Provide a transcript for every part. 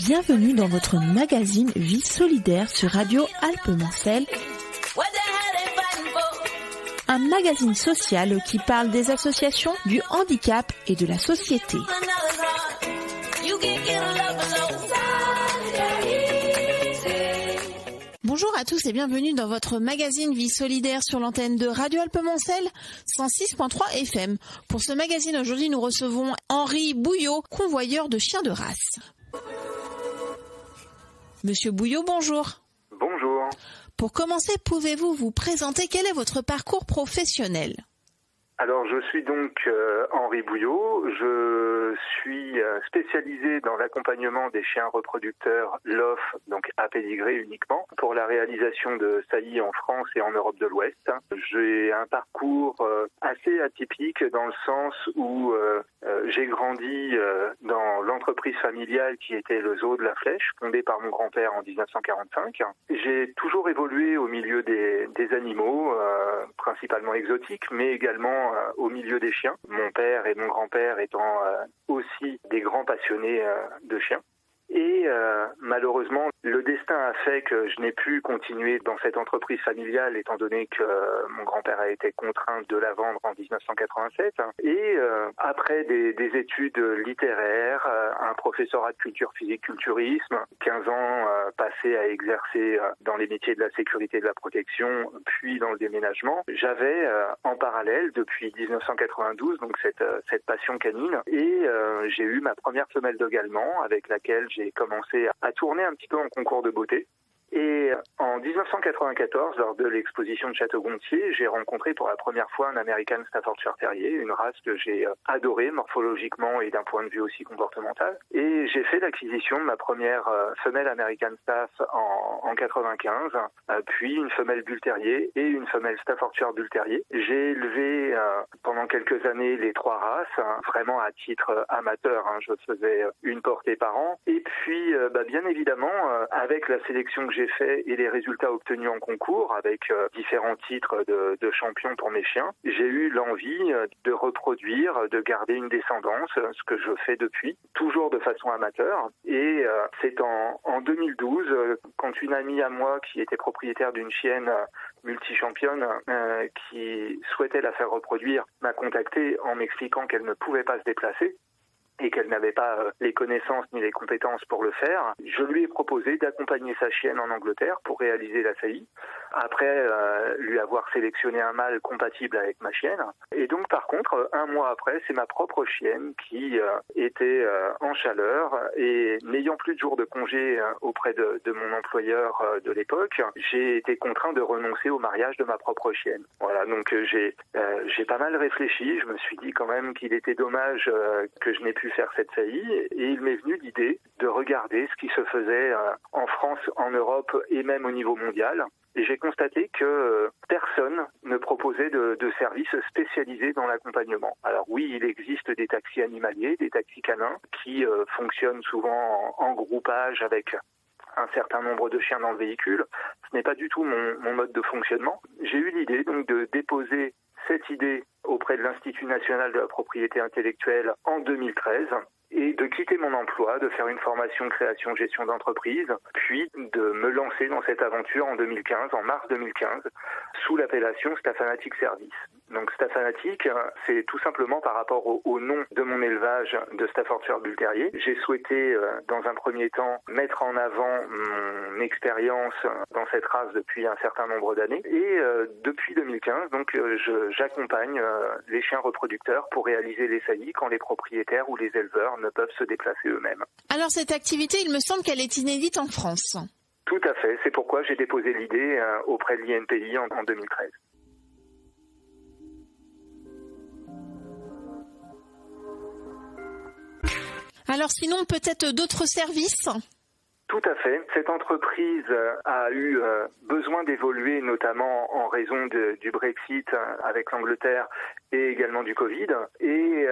Bienvenue dans votre magazine Vie solidaire sur Radio Alpes-Mancel. Un magazine social qui parle des associations, du handicap et de la société. Bonjour à tous et bienvenue dans votre magazine Vie solidaire sur l'antenne de Radio Alpes-Mancel 106.3 FM. Pour ce magazine, aujourd'hui, nous recevons Henri Bouillot, convoyeur de chiens de race. Monsieur Bouillot, bonjour. Bonjour. Pour commencer, pouvez-vous vous présenter? Quel est votre parcours professionnel? Alors, je suis donc Henri Bouillot. Je suis spécialisé dans l'accompagnement des chiens reproducteurs LOF, donc à pédigré uniquement, pour la réalisation de saillies en France et en Europe de l'Ouest. J'ai un parcours assez atypique dans le sens où j'ai grandi dans l'entreprise familiale qui était le Zoo de la Flèche, fondée par mon grand-père en 1945. J'ai toujours évolué au milieu des animaux, principalement exotiques, mais également au milieu des chiens. Mon père et mon grand-père étant aussi des grands passionnés de chiens. Et malheureusement, le destin a fait que je n'ai pu continuer dans cette entreprise familiale étant donné que mon grand-père a été contraint de la vendre en 1987. Et après des études littéraires, un professorat de culture physique-culturisme, 15 ans passés à exercer dans les métiers de la sécurité et de la protection, puis dans le déménagement, j'avais en parallèle depuis 1992 donc cette passion canine et j'ai eu ma première femelle de Gallement avec laquelle j'ai commencé à tourner un petit peu en concours de beauté. Et en 1994, lors de l'exposition de Château-Gontier, j'ai rencontré pour la première fois un American Staffordshire Terrier, une race que j'ai adorée morphologiquement et d'un point de vue aussi comportemental. Et j'ai fait l'acquisition de ma première femelle American Staff en 95, puis une femelle Bull Terrier et une femelle Staffordshire Bull Terrier. J'ai élevé pendant quelques années les trois races, vraiment à titre amateur, je faisais une portée par an. Et puis, bien évidemment, avec la sélection que j'ai fait et les résultats obtenus en concours avec différents titres de champion pour mes chiens, j'ai eu l'envie de reproduire, de garder une descendance, ce que je fais depuis, toujours de façon amateur. Et c'est en 2012, quand une amie à moi qui était propriétaire d'une chienne multi-championne qui souhaitait la faire reproduire m'a contacté en m'expliquant qu'elle ne pouvait pas se déplacer et qu'elle n'avait pas les connaissances ni les compétences pour le faire, je lui ai proposé d'accompagner sa chienne en Angleterre pour réaliser la saillie, après lui avoir sélectionné un mâle compatible avec ma chienne. Et donc par contre, un mois après, c'est ma propre chienne qui était en chaleur et n'ayant plus de jours de congé auprès de mon employeur de l'époque, j'ai été contraint de renoncer au mariage de ma propre chienne. Voilà, donc j'ai pas mal réfléchi, je me suis dit quand même qu'il était dommage que je n'ai pu faire cette saillie et il m'est venu l'idée de regarder ce qui se faisait en France, en Europe et même au niveau mondial. Et j'ai constaté que personne ne proposait de services spécialisés dans l'accompagnement. Alors oui, il existe des taxis animaliers, des taxis canins qui fonctionnent souvent en groupage avec un certain nombre de chiens dans le véhicule. Ce n'est pas du tout mon mode de fonctionnement. J'ai eu l'idée donc de déposer cette idée auprès de l'Institut national de la propriété intellectuelle en 2013 et de quitter mon emploi, de faire une formation création-gestion d'entreprise, puis de me lancer dans cette aventure en 2015, en mars 2015, sous l'appellation Staffanatic Service. Donc Staffanatic, c'est tout simplement par rapport au nom de mon élevage de Staffordshire Bull Terrier. J'ai souhaité, dans un premier temps, mettre en avant mon expérience dans cette race depuis un certain nombre d'années. Et depuis 2015, donc, j'accompagne les chiens reproducteurs pour réaliser les saillies quand les propriétaires ou les éleveurs ne peuvent se déplacer eux-mêmes. Alors cette activité, il me semble qu'elle est inédite en France. Tout à fait, c'est pourquoi j'ai déposé l'idée auprès de l'INPI en 2013. Alors sinon, peut-être d'autres services ? Tout à fait. Cette entreprise a eu besoin d'évoluer, notamment en raison du Brexit avec l'Angleterre et également du Covid. Et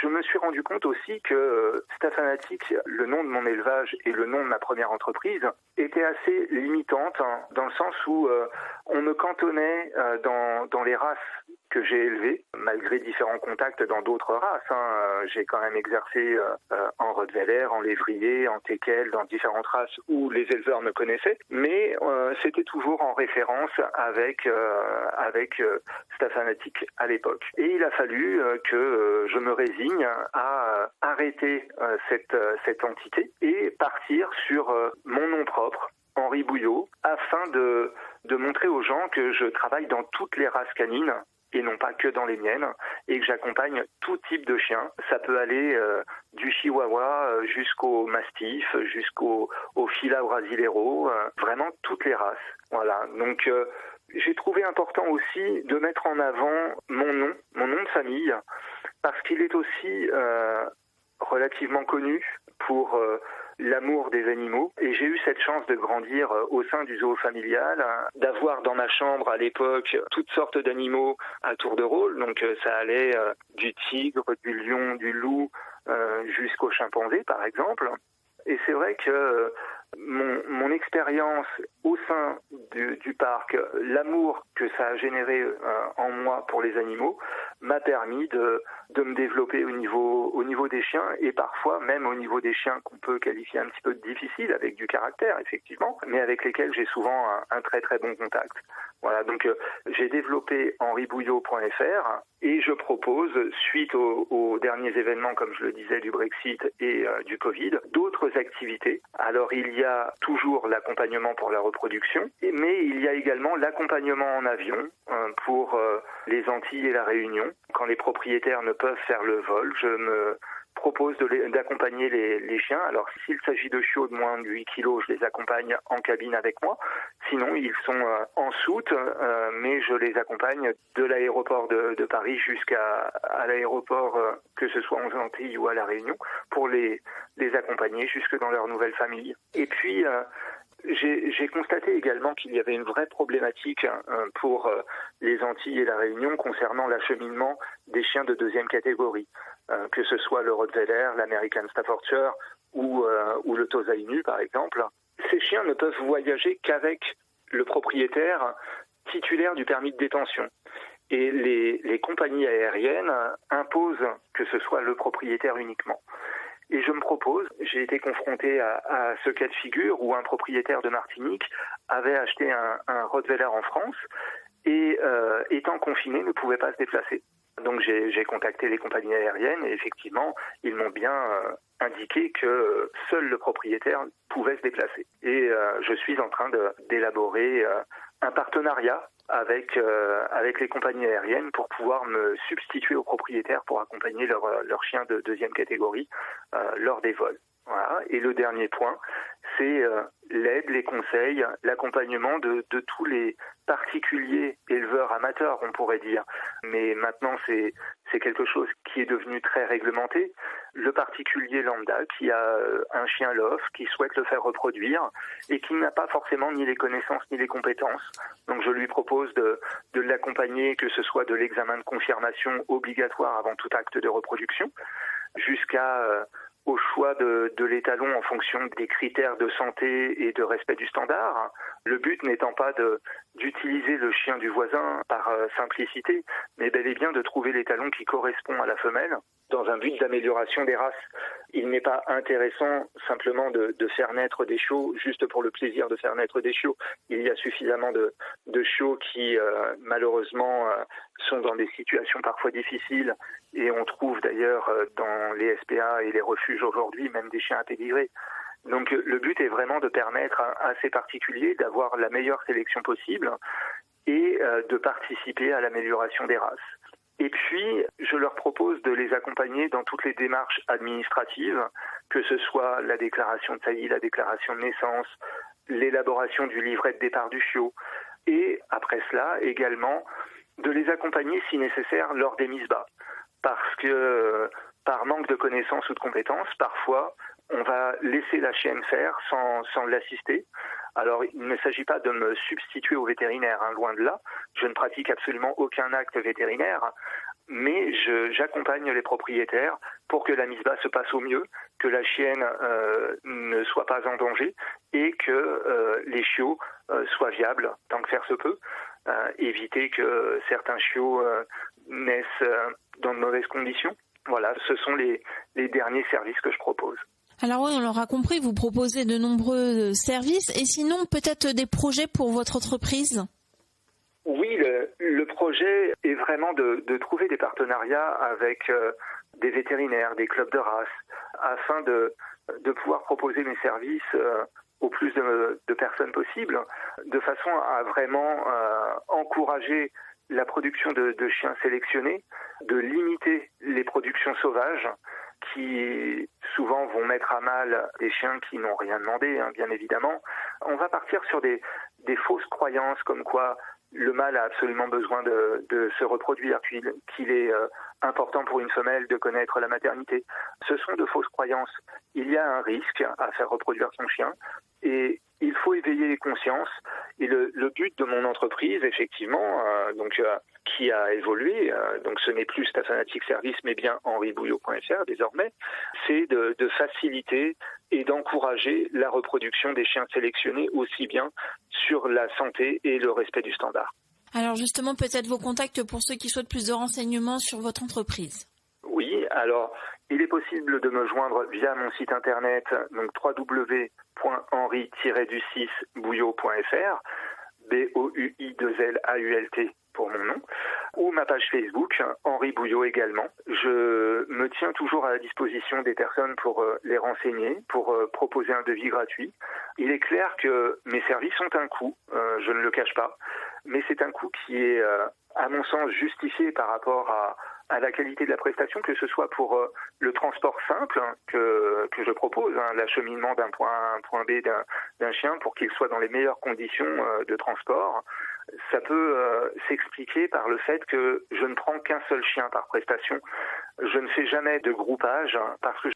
je me suis rendu compte aussi que Staffanatic, le nom de mon élevage et le nom de ma première entreprise, était assez limitante dans le sens où on me cantonnait dans les races que j'ai élevé, malgré différents contacts dans d'autres races. J'ai quand même exercé en Rottweiler, en lévrier, en teckel, dans différentes races où les éleveurs me connaissaient, mais c'était toujours en référence avec Stafanatic à l'époque. Et il a fallu que je me résigne à arrêter cette entité et partir sur mon nom propre, Henri Bouillot, afin de montrer aux gens que je travaille dans toutes les races canines et non pas que dans les miennes, et que j'accompagne tout type de chiens. Ça peut aller du chihuahua jusqu'au mastif, jusqu'au fila brasileiro, vraiment toutes les races. Voilà. Donc j'ai trouvé important aussi de mettre en avant mon nom de famille, parce qu'il est aussi relativement connu pour l'amour des animaux. Et j'ai eu cette chance de grandir au sein du zoo familial, d'avoir dans ma chambre à l'époque toutes sortes d'animaux à tour de rôle. Donc ça allait du tigre, du lion, du loup, jusqu'au chimpanzé par exemple. Et c'est vrai que mon expérience au sein du parc, l'amour que ça a généré en moi pour les animaux, m'a permis de me développer au niveau des chiens, et parfois même au niveau des chiens qu'on peut qualifier un petit peu de difficiles, avec du caractère effectivement, mais avec lesquels j'ai souvent un très très bon contact. Voilà, donc j'ai développé henribouillot.fr et je propose, suite aux derniers événements, comme je le disais, du Brexit et du Covid, d'autres activités. Alors il y a toujours l'accompagnement pour la reproduction, mais il y a également l'accompagnement en avion pour les Antilles et la Réunion. Quand les propriétaires ne peuvent faire le vol, je me propose d'accompagner les chiens. Alors s'il s'agit de chiots de moins de 8 kilos, je les accompagne en cabine avec moi. Sinon, ils sont en soute, mais je les accompagne de l'aéroport de Paris jusqu'à l'aéroport, que ce soit aux Antilles ou à La Réunion, pour les accompagner jusque dans leur nouvelle famille. Et puis, j'ai constaté également qu'il y avait une vraie problématique pour les Antilles et la Réunion concernant l'acheminement des chiens de deuxième catégorie, que ce soit le Rottweiler, l'American Staffordshire ou le Tosa Inu par exemple. Ces chiens ne peuvent voyager qu'avec le propriétaire titulaire du permis de détention. Et les compagnies aériennes imposent que ce soit le propriétaire uniquement. Et je me propose, j'ai été confronté à ce cas de figure où un propriétaire de Martinique avait acheté un Rottweiler en France et étant confiné ne pouvait pas se déplacer. Donc j'ai contacté les compagnies aériennes et effectivement ils m'ont bien indiqué que seul le propriétaire pouvait se déplacer. Et je suis en train d'élaborer un partenariat avec les compagnies aériennes pour pouvoir me substituer aux propriétaires pour accompagner leurs chiens de deuxième catégorie lors des vols. Voilà. Et le dernier point, c'est l'aide, les conseils, l'accompagnement de tous les particuliers éleveurs amateurs, on pourrait dire. Mais maintenant, c'est quelque chose qui est devenu très réglementé. Le particulier lambda qui a un chien LOF, qui souhaite le faire reproduire et qui n'a pas forcément ni les connaissances ni les compétences. Donc je lui propose de l'accompagner, que ce soit de l'examen de confirmation obligatoire avant tout acte de reproduction, jusqu'à au choix de l'étalon en fonction des critères de santé et de respect du standard. Le but n'étant pas d'utiliser le chien du voisin par simplicité, mais bel et bien de trouver l'étalon qui correspond à la femelle dans un but d'amélioration des races. Il n'est pas intéressant simplement de faire naître des chiots juste pour le plaisir de faire naître des chiots. Il y a suffisamment de chiots qui malheureusement sont dans des situations parfois difficiles, et on trouve d'ailleurs dans les SPA et les refuges aujourd'hui même des chiens à pédigré. Donc le but est vraiment de permettre à ces particuliers d'avoir la meilleure sélection possible et de participer à l'amélioration des races. Et puis, je leur propose de les accompagner dans toutes les démarches administratives, que ce soit la déclaration de saillie, la déclaration de naissance, l'élaboration du livret de départ du chiot, et après cela également de les accompagner si nécessaire lors des mises bas. Parce que par manque de connaissances ou de compétences, parfois on va laisser la chienne faire sans l'assister. Alors il ne s'agit pas de me substituer au vétérinaire, loin de là. Je ne pratique absolument aucun acte vétérinaire, mais j'accompagne les propriétaires pour que la mise bas se passe au mieux, que la chienne ne soit pas en danger et que les chiots soient viables tant que faire se peut. éviter que certains chiots naissent dans de mauvaises conditions. Voilà, ce sont les derniers services que je propose. Alors oui, on l'aura compris, vous proposez de nombreux services et sinon peut-être des projets pour votre entreprise ? Oui, le projet est vraiment de trouver des partenariats avec des vétérinaires, des clubs de race, afin de pouvoir proposer mes services au plus de personnes possible, de façon à vraiment encourager la production de chiens sélectionnés, de limiter les productions sauvages qui souvent vont mettre à mal des chiens qui n'ont rien demandé, bien évidemment. On va partir sur des fausses croyances comme quoi le mâle a absolument besoin de se reproduire, qu'il est important pour une femelle de connaître la maternité. Ce sont de fausses croyances. Il y a un risque à faire reproduire son chien et il faut éveiller les consciences. Et le but de mon entreprise, effectivement, qui a évolué, donc ce n'est plus Staffanatic Service, mais bien henribouillot.fr désormais, c'est de faciliter et d'encourager la reproduction des chiens sélectionnés aussi bien sur la santé et le respect du standard. Alors justement, peut-être vos contacts pour ceux qui souhaitent plus de renseignements sur votre entreprise. Oui, alors il est possible de me joindre via mon site internet, donc www.henri-du6bouillot.fr, BOUI2LAULT pour mon nom, ou ma page Facebook, Henri Bouillot également. Je me tiens toujours à la disposition des personnes pour les renseigner, pour proposer un devis gratuit. Il est clair que mes services ont un coût, je ne le cache pas, mais c'est un coût qui est, à mon sens, justifié par rapport à la qualité de la prestation, que ce soit pour le transport simple que je propose, l'acheminement d'un point A à un point B d'un chien pour qu'il soit dans les meilleures conditions de transport. Ça peut s'expliquer par le fait que je ne prends qu'un seul chien par prestation. Je ne fais jamais de groupage parce que